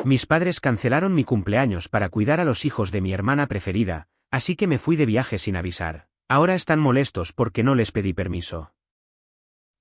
Mis padres cancelaron mi cumpleaños para cuidar a los hijos de mi hermana preferida, así que me fui de viaje sin avisar. Ahora están molestos porque no les pedí permiso.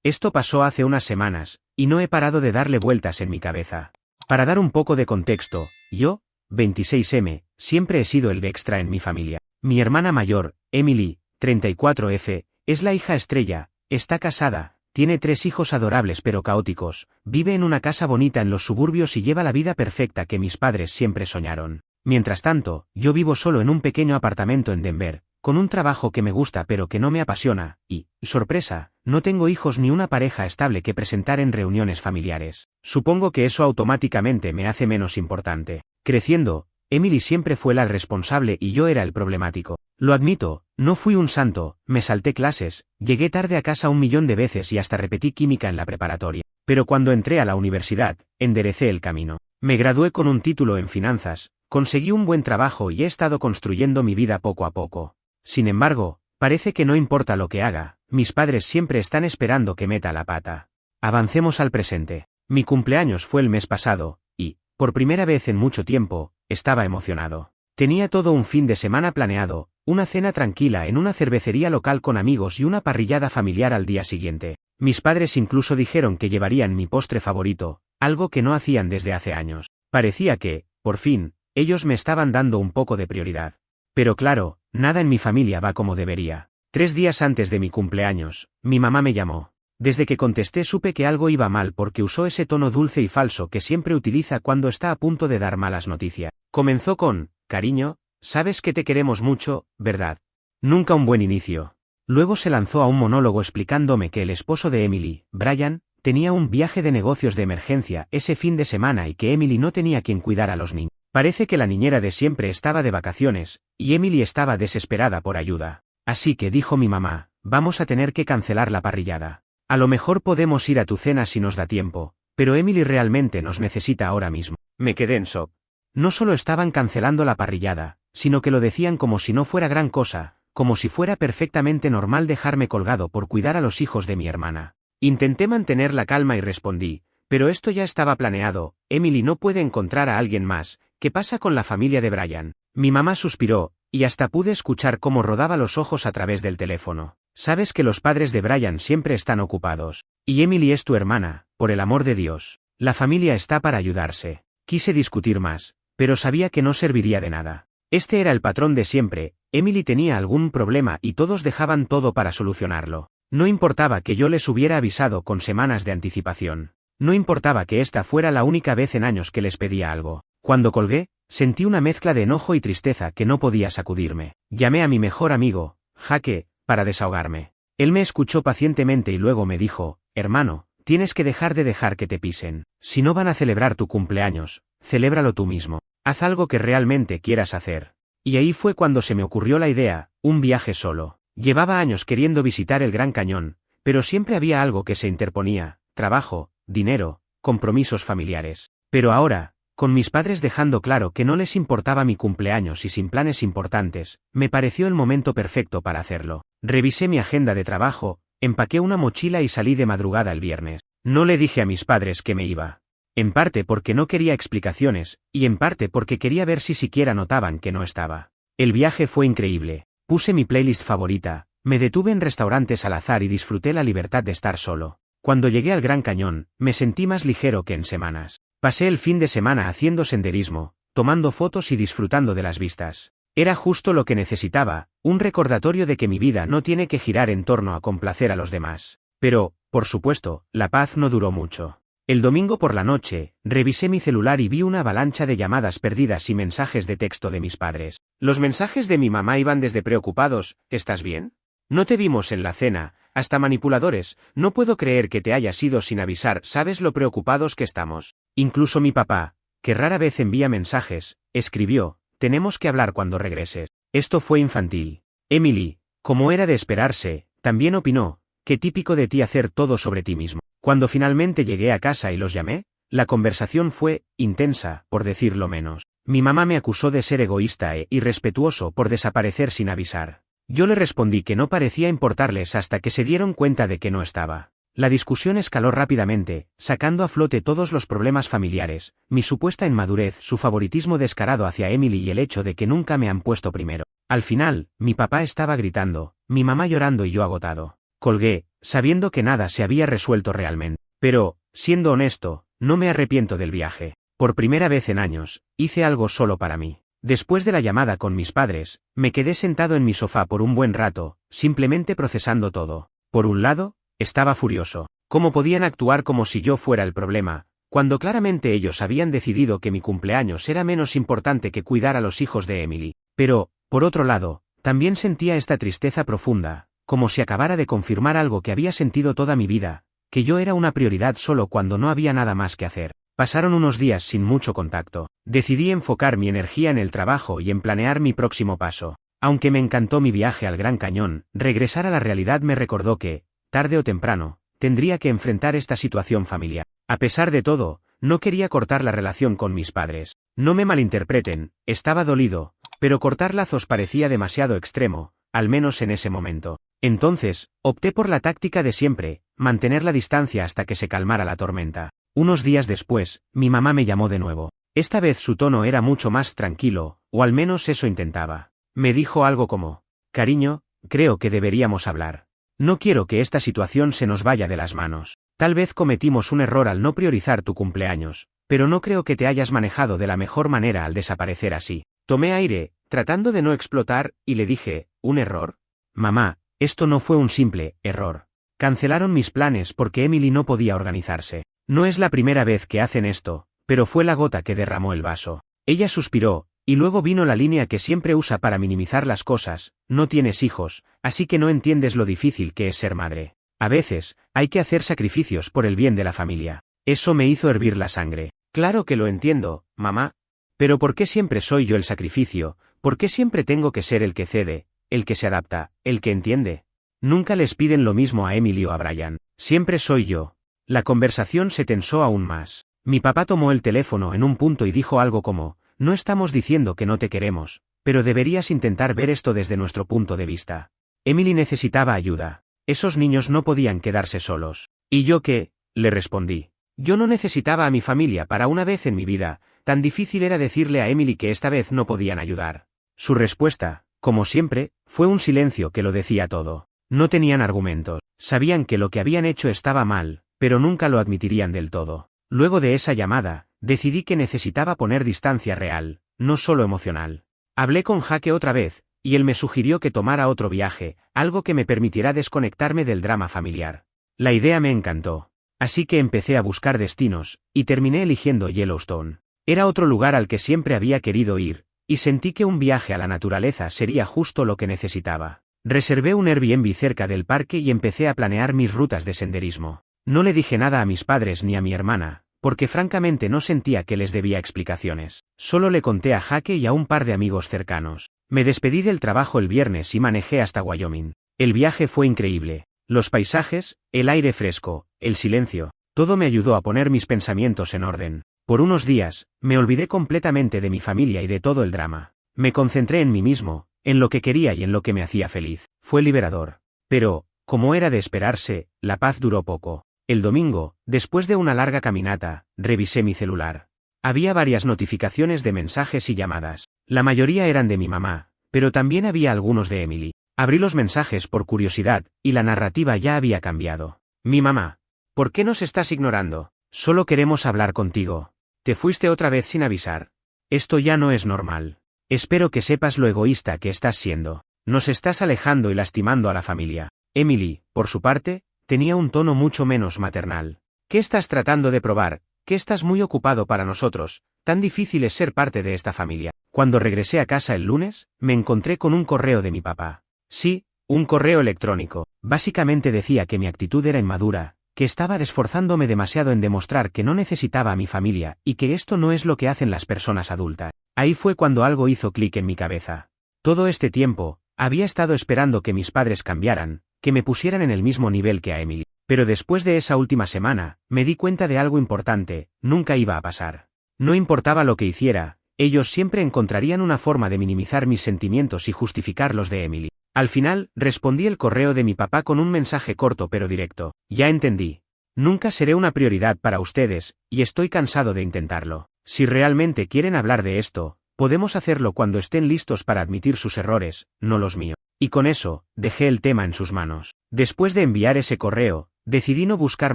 Esto pasó hace unas semanas, y no he parado de darle vueltas en mi cabeza. Para dar un poco de contexto, yo, 26M, siempre he sido el extra en mi familia. Mi hermana mayor, Emily, 34F, es la hija estrella, está casada, tiene 3 hijos adorables pero caóticos, vive en una casa bonita en los suburbios y lleva la vida perfecta que mis padres siempre soñaron. Mientras tanto, yo vivo solo en un pequeño apartamento en Denver, con un trabajo que me gusta pero que no me apasiona, y, sorpresa, no tengo hijos ni una pareja estable que presentar en reuniones familiares. Supongo que eso automáticamente me hace menos importante. Creciendo, Emily siempre fue la responsable y yo era el problemático. Lo admito, no fui un santo, me salté clases, llegué tarde a casa 1.000.000 de veces y hasta repetí química en la preparatoria. Pero cuando entré a la universidad, enderecé el camino. Me gradué con un título en finanzas, conseguí un buen trabajo y he estado construyendo mi vida poco a poco. Sin embargo, parece que no importa lo que haga, mis padres siempre están esperando que meta la pata. Avancemos al presente. Mi cumpleaños fue el mes pasado, y, por primera vez en mucho tiempo, estaba emocionado. Tenía todo un fin de semana planeado, una cena tranquila en una cervecería local con amigos y una parrillada familiar al día siguiente. Mis padres incluso dijeron que llevarían mi postre favorito, algo que no hacían desde hace años. Parecía que, por fin, ellos me estaban dando un poco de prioridad. Pero claro, nada en mi familia va como debería. 3 días antes de mi cumpleaños, mi mamá me llamó. Desde que contesté supe que algo iba mal porque usó ese tono dulce y falso que siempre utiliza cuando está a punto de dar malas noticias. Comenzó con, cariño, sabes que te queremos mucho, ¿verdad? Nunca un buen inicio. Luego se lanzó a un monólogo explicándome que el esposo de Emily, Brian, tenía un viaje de negocios de emergencia ese fin de semana y que Emily no tenía quien cuidar a los niños. Parece que la niñera de siempre estaba de vacaciones, y Emily estaba desesperada por ayuda. Así que dijo mi mamá, vamos a tener que cancelar la parrillada. A lo mejor podemos ir a tu cena si nos da tiempo, pero Emily realmente nos necesita ahora mismo. Me quedé en shock. No solo estaban cancelando la parrillada, sino que lo decían como si no fuera gran cosa, como si fuera perfectamente normal dejarme colgado por cuidar a los hijos de mi hermana. Intenté mantener la calma y respondí, pero esto ya estaba planeado, Emily no puede encontrar a alguien más. ¿Qué pasa con la familia de Brian? Mi mamá suspiró, y hasta pude escuchar cómo rodaba los ojos a través del teléfono. Sabes que los padres de Brian siempre están ocupados. Y Emily es tu hermana, por el amor de Dios. La familia está para ayudarse. Quise discutir más, pero sabía que no serviría de nada. Este era el patrón de siempre, Emily tenía algún problema y todos dejaban todo para solucionarlo. No importaba que yo les hubiera avisado con semanas de anticipación. No importaba que esta fuera la única vez en años que les pedía algo. Cuando colgué, sentí una mezcla de enojo y tristeza que no podía sacudirme. Llamé a mi mejor amigo, Jaque, para desahogarme. Él me escuchó pacientemente y luego me dijo, hermano, tienes que dejar que te pisen. Si no van a celebrar tu cumpleaños, celébralo tú mismo. Haz algo que realmente quieras hacer. Y ahí fue cuando se me ocurrió la idea, un viaje solo. Llevaba años queriendo visitar el Gran Cañón, pero siempre había algo que se interponía, trabajo, dinero, compromisos familiares. Pero ahora, con mis padres dejando claro que no les importaba mi cumpleaños y sin planes importantes, me pareció el momento perfecto para hacerlo. Revisé mi agenda de trabajo, empaqué una mochila y salí de madrugada el viernes. No le dije a mis padres que me iba. En parte porque no quería explicaciones, y en parte porque quería ver si siquiera notaban que no estaba. El viaje fue increíble. Puse mi playlist favorita, me detuve en restaurantes al azar y disfruté la libertad de estar solo. Cuando llegué al Gran Cañón, me sentí más ligero que en semanas. Pasé el fin de semana haciendo senderismo, tomando fotos y disfrutando de las vistas. Era justo lo que necesitaba, un recordatorio de que mi vida no tiene que girar en torno a complacer a los demás. Pero, por supuesto, la paz no duró mucho. El domingo por la noche, revisé mi celular y vi una avalancha de llamadas perdidas y mensajes de texto de mis padres. Los mensajes de mi mamá iban desde preocupados, ¿estás bien? No te vimos en la cena, hasta manipuladores, no puedo creer que te hayas ido sin avisar, ¿sabes lo preocupados que estamos? Incluso mi papá, que rara vez envía mensajes, escribió, tenemos que hablar cuando regreses. Esto fue infantil. Emily, como era de esperarse, también opinó, qué típico de ti hacer todo sobre ti mismo. Cuando finalmente llegué a casa y los llamé, la conversación fue intensa, por decirlo menos. Mi mamá me acusó de ser egoísta e irrespetuoso por desaparecer sin avisar. Yo le respondí que no parecía importarles hasta que se dieron cuenta de que no estaba. La discusión escaló rápidamente, sacando a flote todos los problemas familiares, mi supuesta inmadurez, su favoritismo descarado hacia Emily y el hecho de que nunca me han puesto primero. Al final, mi papá estaba gritando, mi mamá llorando y yo agotado. Colgué, sabiendo que nada se había resuelto realmente. Pero, siendo honesto, no me arrepiento del viaje. Por primera vez en años, hice algo solo para mí. Después de la llamada con mis padres, me quedé sentado en mi sofá por un buen rato, simplemente procesando todo. Por un lado, estaba furioso. ¿Cómo podían actuar como si yo fuera el problema, cuando claramente ellos habían decidido que mi cumpleaños era menos importante que cuidar a los hijos de Emily? Pero, por otro lado, también sentía esta tristeza profunda, como si acabara de confirmar algo que había sentido toda mi vida, que yo era una prioridad solo cuando no había nada más que hacer. Pasaron unos días sin mucho contacto. Decidí enfocar mi energía en el trabajo y en planear mi próximo paso. Aunque me encantó mi viaje al Gran Cañón, regresar a la realidad me recordó que, tarde o temprano, tendría que enfrentar esta situación familiar. A pesar de todo, no quería cortar la relación con mis padres. No me malinterpreten, estaba dolido, pero cortar lazos parecía demasiado extremo, al menos en ese momento. Entonces, opté por la táctica de siempre, mantener la distancia hasta que se calmara la tormenta. Unos días después, mi mamá me llamó de nuevo. Esta vez su tono era mucho más tranquilo, o al menos eso intentaba. Me dijo algo como, cariño, creo que deberíamos hablar. No quiero que esta situación se nos vaya de las manos. Tal vez cometimos un error al no priorizar tu cumpleaños, pero no creo que te hayas manejado de la mejor manera al desaparecer así. Tomé aire, tratando de no explotar, y le dije, ¿un error? Mamá, esto no fue un simple error. Cancelaron mis planes porque Emily no podía organizarse. No es la primera vez que hacen esto, pero fue la gota que derramó el vaso. Ella suspiró, y luego vino la línea que siempre usa para minimizar las cosas, no tienes hijos, así que no entiendes lo difícil que es ser madre. A veces, hay que hacer sacrificios por el bien de la familia. Eso me hizo hervir la sangre. Claro que lo entiendo, mamá. Pero ¿por qué siempre soy yo el sacrificio? ¿Por qué siempre tengo que ser el que cede, el que se adapta, el que entiende? Nunca les piden lo mismo a Emily o a Brian. Siempre soy yo. La conversación se tensó aún más. Mi papá tomó el teléfono en un punto y dijo algo como, no estamos diciendo que no te queremos, pero deberías intentar ver esto desde nuestro punto de vista. Emily necesitaba ayuda. Esos niños no podían quedarse solos. ¿Y yo qué? Le respondí. Yo no necesitaba a mi familia para una vez en mi vida, tan difícil era decirle a Emily que esta vez no podían ayudar. Su respuesta, como siempre, fue un silencio que lo decía todo. No tenían argumentos. Sabían que lo que habían hecho estaba mal, pero nunca lo admitirían del todo. Luego de esa llamada, decidí que necesitaba poner distancia real, no solo emocional. Hablé con Jaque otra vez, y él me sugirió que tomara otro viaje, algo que me permitiera desconectarme del drama familiar. La idea me encantó. Así que empecé a buscar destinos, y terminé eligiendo Yellowstone. Era otro lugar al que siempre había querido ir, y sentí que un viaje a la naturaleza sería justo lo que necesitaba. Reservé un Airbnb cerca del parque y empecé a planear mis rutas de senderismo. No le dije nada a mis padres ni a mi hermana, porque francamente no sentía que les debía explicaciones. Solo le conté a Jaque y a un par de amigos cercanos. Me despedí del trabajo el viernes y manejé hasta Wyoming. El viaje fue increíble. Los paisajes, el aire fresco, el silencio, todo me ayudó a poner mis pensamientos en orden. Por unos días, me olvidé completamente de mi familia y de todo el drama. Me concentré en mí mismo, en lo que quería y en lo que me hacía feliz. Fue liberador. Pero, como era de esperarse, la paz duró poco. El domingo, después de una larga caminata, revisé mi celular. Había varias notificaciones de mensajes y llamadas. La mayoría eran de mi mamá, pero también había algunos de Emily. Abrí los mensajes por curiosidad, y la narrativa ya había cambiado. Mi mamá. ¿Por qué nos estás ignorando? Solo queremos hablar contigo. ¿Te fuiste otra vez sin avisar? Esto ya no es normal. Espero que sepas lo egoísta que estás siendo. Nos estás alejando y lastimando a la familia. Emily, por su parte, tenía un tono mucho menos maternal. ¿Qué estás tratando de probar? Que estás muy ocupado para nosotros. Tan difícil es ser parte de esta familia. Cuando regresé a casa el lunes, me encontré con un correo de mi papá. Sí, un correo electrónico. Básicamente decía que mi actitud era inmadura, que estaba esforzándome demasiado en demostrar que no necesitaba a mi familia, y que esto no es lo que hacen las personas adultas. Ahí fue cuando algo hizo clic en mi cabeza. Todo este tiempo, había estado esperando que mis padres cambiaran, que me pusieran en el mismo nivel que a Emily. Pero después de esa última semana, me di cuenta de algo importante, nunca iba a pasar. No importaba lo que hiciera, ellos siempre encontrarían una forma de minimizar mis sentimientos y justificar los de Emily. Al final, respondí el correo de mi papá con un mensaje corto pero directo. Ya entendí. Nunca seré una prioridad para ustedes, y estoy cansado de intentarlo. Si realmente quieren hablar de esto, podemos hacerlo cuando estén listos para admitir sus errores, no los míos. Y con eso, dejé el tema en sus manos. Después de enviar ese correo, decidí no buscar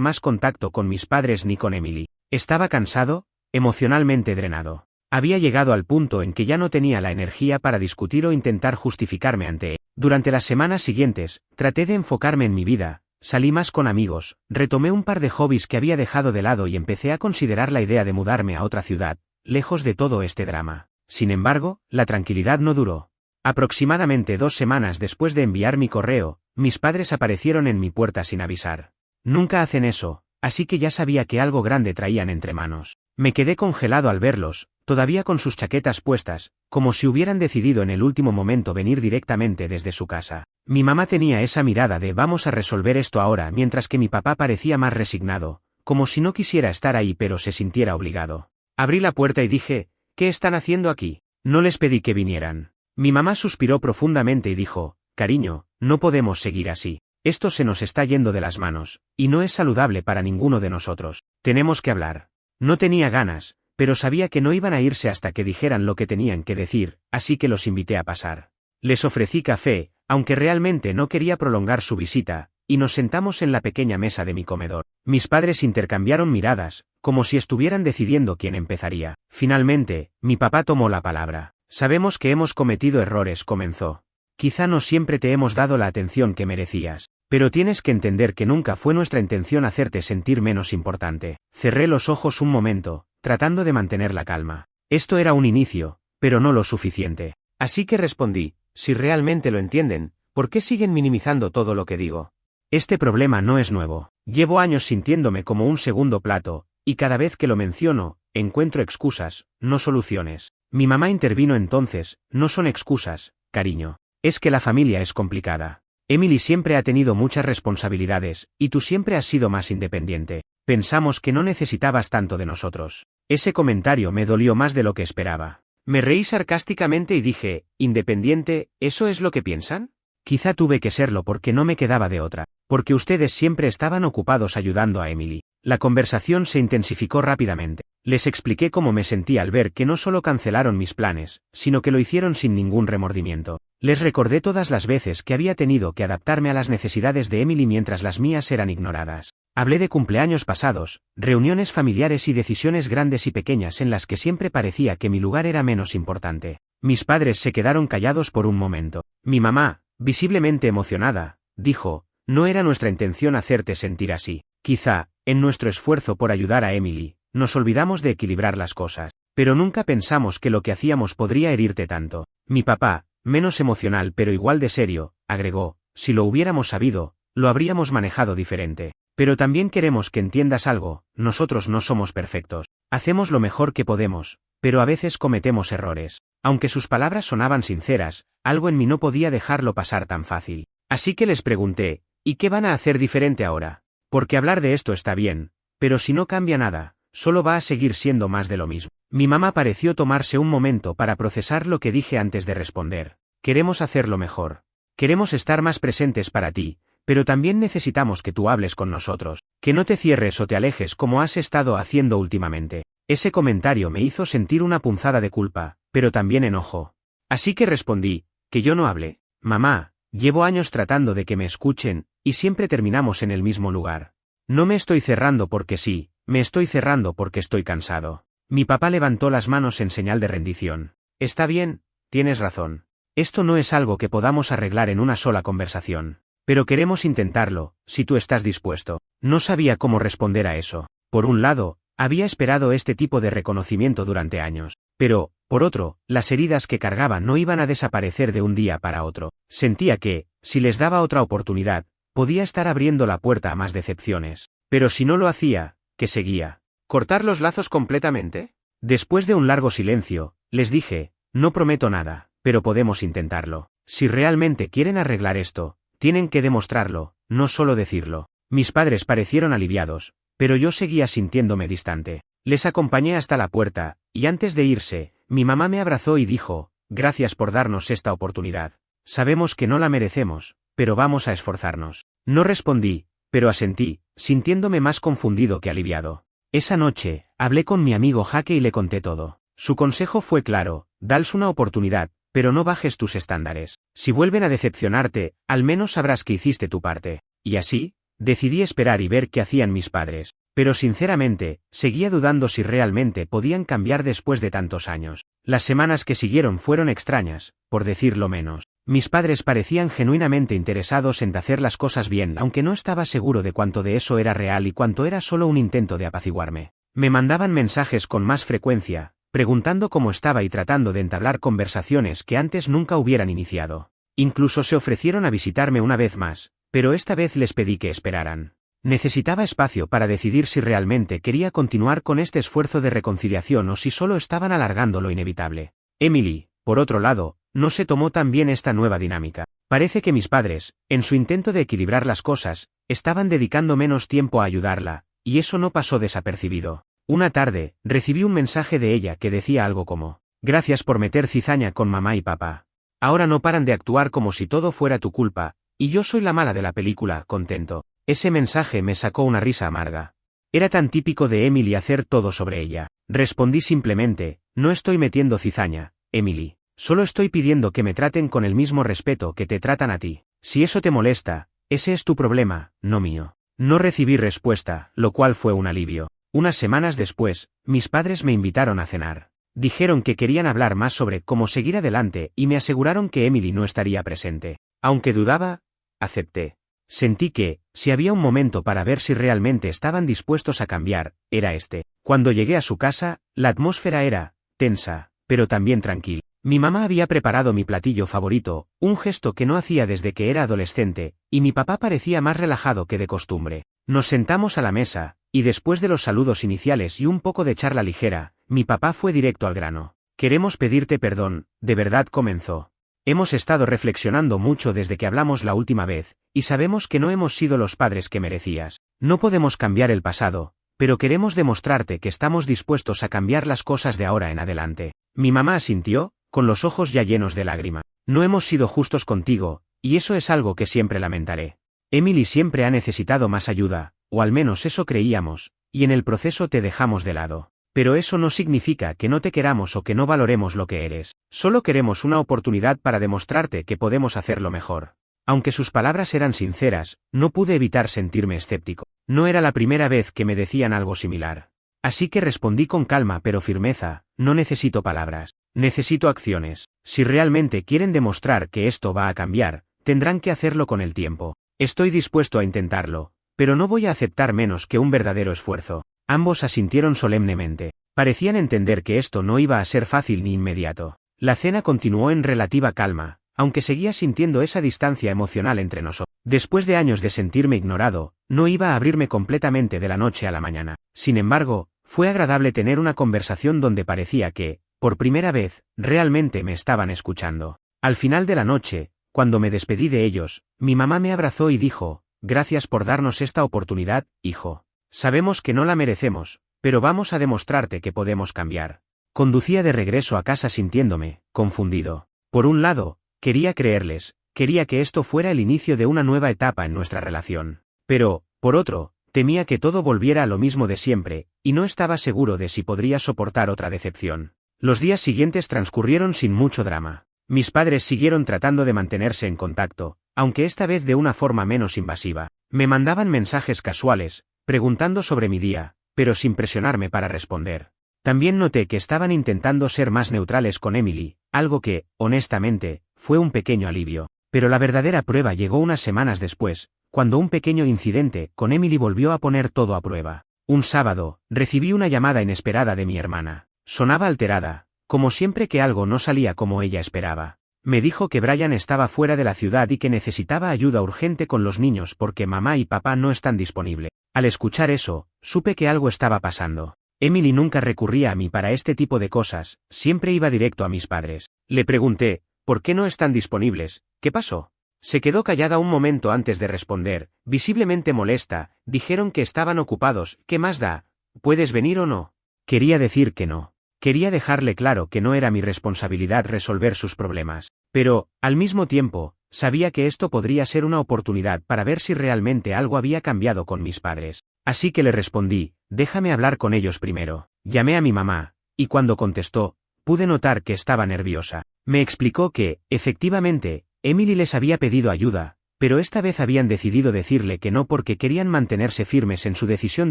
más contacto con mis padres ni con Emily. Estaba cansado, emocionalmente drenado. Había llegado al punto en que ya no tenía la energía para discutir o intentar justificarme ante él. Durante las semanas siguientes, traté de enfocarme en mi vida, salí más con amigos, retomé un par de hobbies que había dejado de lado y empecé a considerar la idea de mudarme a otra ciudad, lejos de todo este drama. Sin embargo, la tranquilidad no duró. Aproximadamente 2 semanas después de enviar mi correo, mis padres aparecieron en mi puerta sin avisar. Nunca hacen eso, así que ya sabía que algo grande traían entre manos. Me quedé congelado al verlos, todavía con sus chaquetas puestas, como si hubieran decidido en el último momento venir directamente desde su casa. Mi mamá tenía esa mirada de vamos a resolver esto ahora, mientras que mi papá parecía más resignado, como si no quisiera estar ahí pero se sintiera obligado. Abrí la puerta y dije, ¿qué están haciendo aquí? No les pedí que vinieran. Mi mamá suspiró profundamente y dijo, cariño, no podemos seguir así. Esto se nos está yendo de las manos, y no es saludable para ninguno de nosotros. Tenemos que hablar. No tenía ganas, pero sabía que no iban a irse hasta que dijeran lo que tenían que decir, así que los invité a pasar. Les ofrecí café, aunque realmente no quería prolongar su visita, y nos sentamos en la pequeña mesa de mi comedor. Mis padres intercambiaron miradas, como si estuvieran decidiendo quién empezaría. Finalmente, mi papá tomó la palabra. Sabemos que hemos cometido errores, comenzó. Quizá no siempre te hemos dado la atención que merecías, pero tienes que entender que nunca fue nuestra intención hacerte sentir menos importante. Cerré los ojos un momento, tratando de mantener la calma. Esto era un inicio, pero no lo suficiente. Así que respondí, si realmente lo entienden, ¿por qué siguen minimizando todo lo que digo? Este problema no es nuevo. Llevo años sintiéndome como un segundo plato, y cada vez que lo menciono, encuentro excusas, no soluciones. Mi mamá intervino entonces, no son excusas, cariño. Es que la familia es complicada. Emily siempre ha tenido muchas responsabilidades, y tú siempre has sido más independiente. Pensamos que no necesitabas tanto de nosotros. Ese comentario me dolió más de lo que esperaba. Me reí sarcásticamente y dije, ¿independiente, eso es lo que piensan? Quizá tuve que serlo porque no me quedaba de otra, porque ustedes siempre estaban ocupados ayudando a Emily. La conversación se intensificó rápidamente. Les expliqué cómo me sentía al ver que no solo cancelaron mis planes, sino que lo hicieron sin ningún remordimiento. Les recordé todas las veces que había tenido que adaptarme a las necesidades de Emily mientras las mías eran ignoradas. Hablé de cumpleaños pasados, reuniones familiares y decisiones grandes y pequeñas en las que siempre parecía que mi lugar era menos importante. Mis padres se quedaron callados por un momento. Mi mamá, visiblemente emocionada, dijo, no era nuestra intención hacerte sentir así. Quizá, en nuestro esfuerzo por ayudar a Emily, nos olvidamos de equilibrar las cosas, pero nunca pensamos que lo que hacíamos podría herirte tanto. Mi papá, menos emocional pero igual de serio, agregó, si lo hubiéramos sabido, lo habríamos manejado diferente. Pero también queremos que entiendas algo, nosotros no somos perfectos. Hacemos lo mejor que podemos, pero a veces cometemos errores. Aunque sus palabras sonaban sinceras, algo en mí no podía dejarlo pasar tan fácil. Así que les pregunté, ¿y qué van a hacer diferente ahora? Porque hablar de esto está bien, pero si no cambia nada, solo va a seguir siendo más de lo mismo. Mi mamá pareció tomarse un momento para procesar lo que dije antes de responder. Queremos hacerlo mejor. Queremos estar más presentes para ti, pero también necesitamos que tú hables con nosotros, que no te cierres o te alejes como has estado haciendo últimamente. Ese comentario me hizo sentir una punzada de culpa, pero también enojo. Así que respondí, que yo no hable. Mamá, llevo años tratando de que me escuchen, y siempre terminamos en el mismo lugar. No me estoy cerrando porque sí, me estoy cerrando porque estoy cansado. Mi papá levantó las manos en señal de rendición. Está bien, tienes razón. Esto no es algo que podamos arreglar en una sola conversación. Pero queremos intentarlo, si tú estás dispuesto. No sabía cómo responder a eso. Por un lado, había esperado este tipo de reconocimiento durante años. Pero, por otro, las heridas que cargaba no iban a desaparecer de un día para otro. Sentía que, si les daba otra oportunidad, podía estar abriendo la puerta a más decepciones. Pero si no lo hacía, ¿qué seguía? ¿Cortar los lazos completamente? Después de un largo silencio, les dije, no prometo nada, pero podemos intentarlo. Si realmente quieren arreglar esto, tienen que demostrarlo, no solo decirlo. Mis padres parecieron aliviados, pero yo seguía sintiéndome distante. Les acompañé hasta la puerta, y antes de irse, mi mamá me abrazó y dijo, gracias por darnos esta oportunidad. Sabemos que no la merecemos, pero vamos a esforzarnos. No respondí, pero asentí, sintiéndome más confundido que aliviado. Esa noche, hablé con mi amigo Jaque y le conté todo. Su consejo fue claro: dales una oportunidad, pero no bajes tus estándares. Si vuelven a decepcionarte, al menos sabrás que hiciste tu parte. Y así, decidí esperar y ver qué hacían mis padres. Pero sinceramente, seguía dudando si realmente podían cambiar después de tantos años. Las semanas que siguieron fueron extrañas, por decirlo menos. Mis padres parecían genuinamente interesados en hacer las cosas bien, aunque no estaba seguro de cuánto de eso era real y cuánto era solo un intento de apaciguarme. Me mandaban mensajes con más frecuencia, preguntando cómo estaba y tratando de entablar conversaciones que antes nunca hubieran iniciado. Incluso se ofrecieron a visitarme una vez más, pero esta vez les pedí que esperaran. Necesitaba espacio para decidir si realmente quería continuar con este esfuerzo de reconciliación o si solo estaban alargando lo inevitable. Emily, por otro lado, no se tomó tan bien esta nueva dinámica. Parece que mis padres, en su intento de equilibrar las cosas, estaban dedicando menos tiempo a ayudarla, y eso no pasó desapercibido. Una tarde, recibí un mensaje de ella que decía algo como: gracias por meter cizaña con mamá y papá. Ahora no paran de actuar como si todo fuera tu culpa, y yo soy la mala de la película, contento. Ese mensaje me sacó una risa amarga. Era tan típico de Emily hacer todo sobre ella. Respondí simplemente: no estoy metiendo cizaña, Emily. Solo estoy pidiendo que me traten con el mismo respeto que te tratan a ti. Si eso te molesta, ese es tu problema, no mío. No recibí respuesta, lo cual fue un alivio. Unas semanas después, mis padres me invitaron a cenar. Dijeron que querían hablar más sobre cómo seguir adelante y me aseguraron que Emily no estaría presente. Aunque dudaba, acepté. Sentí que, si había un momento para ver si realmente estaban dispuestos a cambiar, era este. Cuando llegué a su casa, la atmósfera era tensa, pero también tranquila. Mi mamá había preparado mi platillo favorito, un gesto que no hacía desde que era adolescente, y mi papá parecía más relajado que de costumbre. Nos sentamos a la mesa, y después de los saludos iniciales y un poco de charla ligera, mi papá fue directo al grano. Queremos pedirte perdón, de verdad, comenzó. Hemos estado reflexionando mucho desde que hablamos la última vez, y sabemos que no hemos sido los padres que merecías. No podemos cambiar el pasado, pero queremos demostrarte que estamos dispuestos a cambiar las cosas de ahora en adelante. Mi mamá asintió, con los ojos ya llenos de lágrima. No hemos sido justos contigo, y eso es algo que siempre lamentaré. Emily siempre ha necesitado más ayuda, o al menos eso creíamos, y en el proceso te dejamos de lado. Pero eso no significa que no te queramos o que no valoremos lo que eres. Solo queremos una oportunidad para demostrarte que podemos hacerlo mejor. Aunque sus palabras eran sinceras, no pude evitar sentirme escéptico. No era la primera vez que me decían algo similar. Así que respondí con calma pero firmeza: no necesito palabras, necesito acciones. Si realmente quieren demostrar que esto va a cambiar, tendrán que hacerlo con el tiempo. Estoy dispuesto a intentarlo, pero no voy a aceptar menos que un verdadero esfuerzo. Ambos asintieron solemnemente. Parecían entender que esto no iba a ser fácil ni inmediato. La cena continuó en relativa calma, aunque seguía sintiendo esa distancia emocional entre nosotros. Después de años de sentirme ignorado, no iba a abrirme completamente de la noche a la mañana. Sin embargo, fue agradable tener una conversación donde parecía que, por primera vez, realmente me estaban escuchando. Al final de la noche, cuando me despedí de ellos, mi mamá me abrazó y dijo: gracias por darnos esta oportunidad, hijo. Sabemos que no la merecemos, pero vamos a demostrarte que podemos cambiar. Conducía de regreso a casa sintiéndome confundido. Por un lado, quería creerles, quería que esto fuera el inicio de una nueva etapa en nuestra relación. Pero, por otro, temía que todo volviera a lo mismo de siempre, y no estaba seguro de si podría soportar otra decepción. Los días siguientes transcurrieron sin mucho drama. Mis padres siguieron tratando de mantenerse en contacto, aunque esta vez de una forma menos invasiva. Me mandaban mensajes casuales, preguntando sobre mi día, pero sin presionarme para responder. También noté que estaban intentando ser más neutrales con Emily, algo que, honestamente, fue un pequeño alivio. Pero la verdadera prueba llegó unas semanas después, cuando un pequeño incidente con Emily volvió a poner todo a prueba. Un sábado, recibí una llamada inesperada de mi hermana. Sonaba alterada, como siempre que algo no salía como ella esperaba. Me dijo que Brian estaba fuera de la ciudad y que necesitaba ayuda urgente con los niños porque mamá y papá no están disponibles. Al escuchar eso, supe que algo estaba pasando. Emily nunca recurría a mí para este tipo de cosas, siempre iba directo a mis padres. Le pregunté: ¿por qué no están disponibles? ¿Qué pasó? Se quedó callada un momento antes de responder, visiblemente molesta. Dijeron que estaban ocupados. ¿Qué más da? ¿Puedes venir o no? Quería decir que no. Quería dejarle claro que no era mi responsabilidad resolver sus problemas. Pero, al mismo tiempo, sabía que esto podría ser una oportunidad para ver si realmente algo había cambiado con mis padres. Así que le respondí, déjame hablar con ellos primero. Llamé a mi mamá, y cuando contestó, pude notar que estaba nerviosa. Me explicó que, efectivamente, Emily les había pedido ayuda, pero esta vez habían decidido decirle que no porque querían mantenerse firmes en su decisión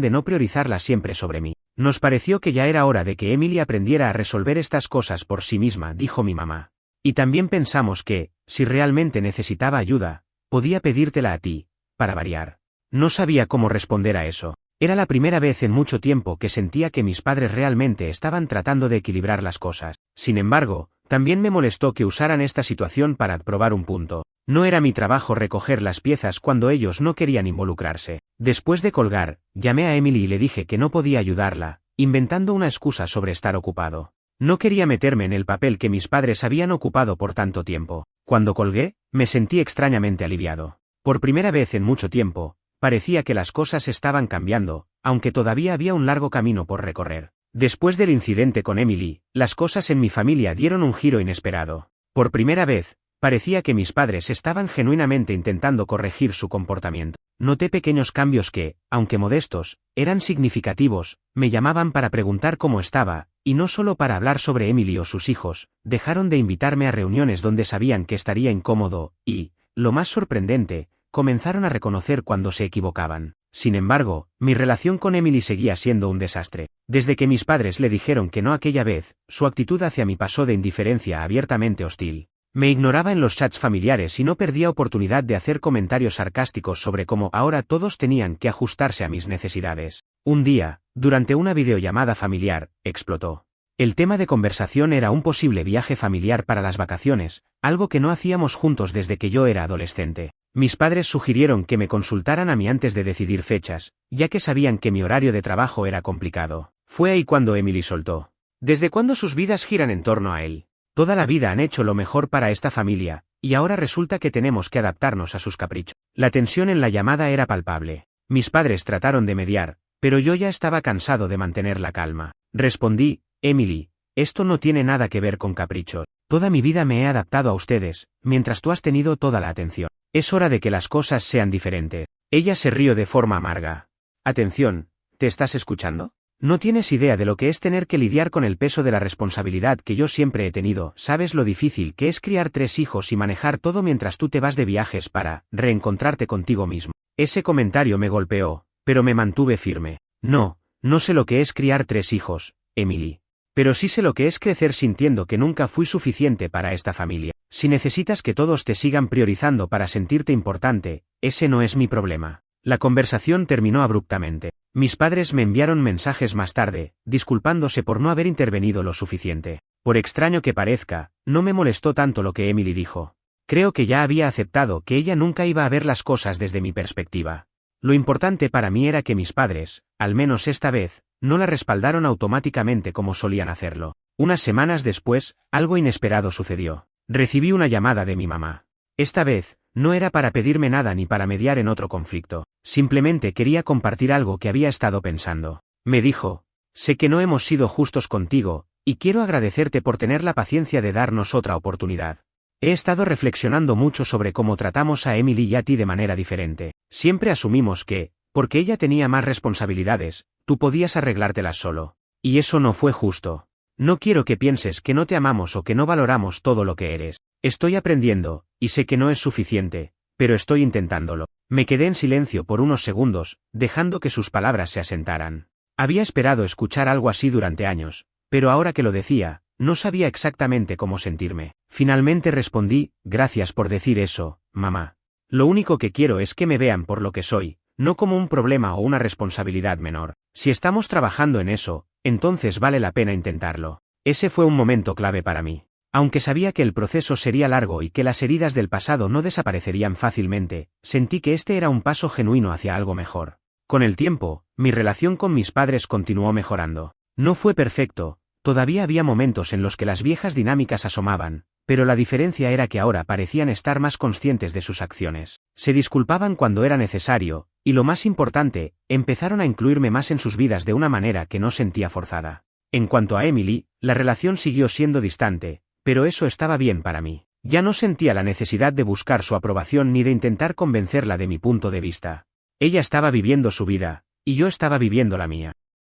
de no priorizarla siempre sobre mí. Nos pareció que ya era hora de que Emily aprendiera a resolver estas cosas por sí misma, dijo mi mamá. Y también pensamos que, si realmente necesitaba ayuda, podía pedírtela a ti, para variar. No sabía cómo responder a eso. Era la primera vez en mucho tiempo que sentía que mis padres realmente estaban tratando de equilibrar las cosas. Sin embargo, también me molestó que usaran esta situación para probar un punto. No era mi trabajo recoger las piezas cuando ellos no querían involucrarse. Después de colgar, llamé a Emily y le dije que no podía ayudarla, inventando una excusa sobre estar ocupado. No quería meterme en el papel que mis padres habían ocupado por tanto tiempo. Cuando colgué, me sentí extrañamente aliviado. Por primera vez en mucho tiempo, parecía que las cosas estaban cambiando, aunque todavía había un largo camino por recorrer. Después del incidente con Emily, las cosas en mi familia dieron un giro inesperado. Por primera vez, parecía que mis padres estaban genuinamente intentando corregir su comportamiento. Noté pequeños cambios que, aunque modestos, eran significativos. Me llamaban para preguntar cómo estaba, y no solo para hablar sobre Emily o sus hijos. Dejaron de invitarme a reuniones donde sabían que estaría incómodo, y, lo más sorprendente, comenzaron a reconocer cuando se equivocaban. Sin embargo, mi relación con Emily seguía siendo un desastre. Desde que mis padres le dijeron que no aquella vez, su actitud hacia mí pasó de indiferencia a abiertamente hostil. Me ignoraba en los chats familiares y no perdía oportunidad de hacer comentarios sarcásticos sobre cómo ahora todos tenían que ajustarse a mis necesidades. Un día, durante una videollamada familiar, explotó. El tema de conversación era un posible viaje familiar para las vacaciones, algo que no hacíamos juntos desde que yo era adolescente. Mis padres sugirieron que me consultaran a mí antes de decidir fechas, ya que sabían que mi horario de trabajo era complicado. Fue ahí cuando Emily soltó. ¿Desde cuándo sus vidas giran en torno a él? Toda la vida han hecho lo mejor para esta familia, y ahora resulta que tenemos que adaptarnos a sus caprichos. La tensión en la llamada era palpable. Mis padres trataron de mediar, pero yo ya estaba cansado de mantener la calma. Respondí, Emily, esto no tiene nada que ver con caprichos. Toda mi vida me he adaptado a ustedes, mientras tú has tenido toda la atención. Es hora de que las cosas sean diferentes. Ella se rió de forma amarga. Atención, ¿te estás escuchando? No tienes idea de lo que es tener que lidiar con el peso de la responsabilidad que yo siempre he tenido. ¿Sabes lo difícil que es criar 3 hijos y manejar todo mientras tú te vas de viajes para reencontrarte contigo mismo? Ese comentario me golpeó, pero me mantuve firme. No sé lo que es criar 3 hijos, Emily. Pero sí sé lo que es crecer sintiendo que nunca fui suficiente para esta familia. Si necesitas que todos te sigan priorizando para sentirte importante, ese no es mi problema. La conversación terminó abruptamente. Mis padres me enviaron mensajes más tarde, disculpándose por no haber intervenido lo suficiente. Por extraño que parezca, no me molestó tanto lo que Emily dijo. Creo que ya había aceptado que ella nunca iba a ver las cosas desde mi perspectiva. Lo importante para mí era que mis padres, al menos esta vez, no la respaldaron automáticamente como solían hacerlo. Unas semanas después, algo inesperado sucedió. Recibí una llamada de mi mamá. Esta vez, no era para pedirme nada ni para mediar en otro conflicto. Simplemente quería compartir algo que había estado pensando. Me dijo, sé que no hemos sido justos contigo, y quiero agradecerte por tener la paciencia de darnos otra oportunidad. He estado reflexionando mucho sobre cómo tratamos a Emily y a ti de manera diferente. Siempre asumimos que, porque ella tenía más responsabilidades, tú podías arreglártelas solo. Y eso no fue justo. No quiero que pienses que no te amamos o que no valoramos todo lo que eres. Estoy aprendiendo, y sé que no es suficiente, pero estoy intentándolo. Me quedé en silencio por unos segundos, dejando que sus palabras se asentaran. Había esperado escuchar algo así durante años, pero ahora que lo decía, no sabía exactamente cómo sentirme. Finalmente respondí, gracias por decir eso, mamá. Lo único que quiero es que me vean por lo que soy, no como un problema o una responsabilidad menor. Si estamos trabajando en eso, entonces vale la pena intentarlo. Ese fue un momento clave para mí. Aunque sabía que el proceso sería largo y que las heridas del pasado no desaparecerían fácilmente, sentí que este era un paso genuino hacia algo mejor. Con el tiempo, mi relación con mis padres continuó mejorando. No fue perfecto, todavía había momentos en los que las viejas dinámicas asomaban, pero la diferencia era que ahora parecían estar más conscientes de sus acciones. Se disculpaban cuando era necesario, y lo más importante, empezaron a incluirme más en sus vidas de una manera que no sentía forzada. En cuanto a Emily, La relación siguió siendo distante, pero eso estaba bien para mí. Ya no sentía la necesidad de buscar su aprobación ni de intentar convencerla de mi punto de vista. Ella estaba viviendo su vida, y yo estaba viviendo la mía.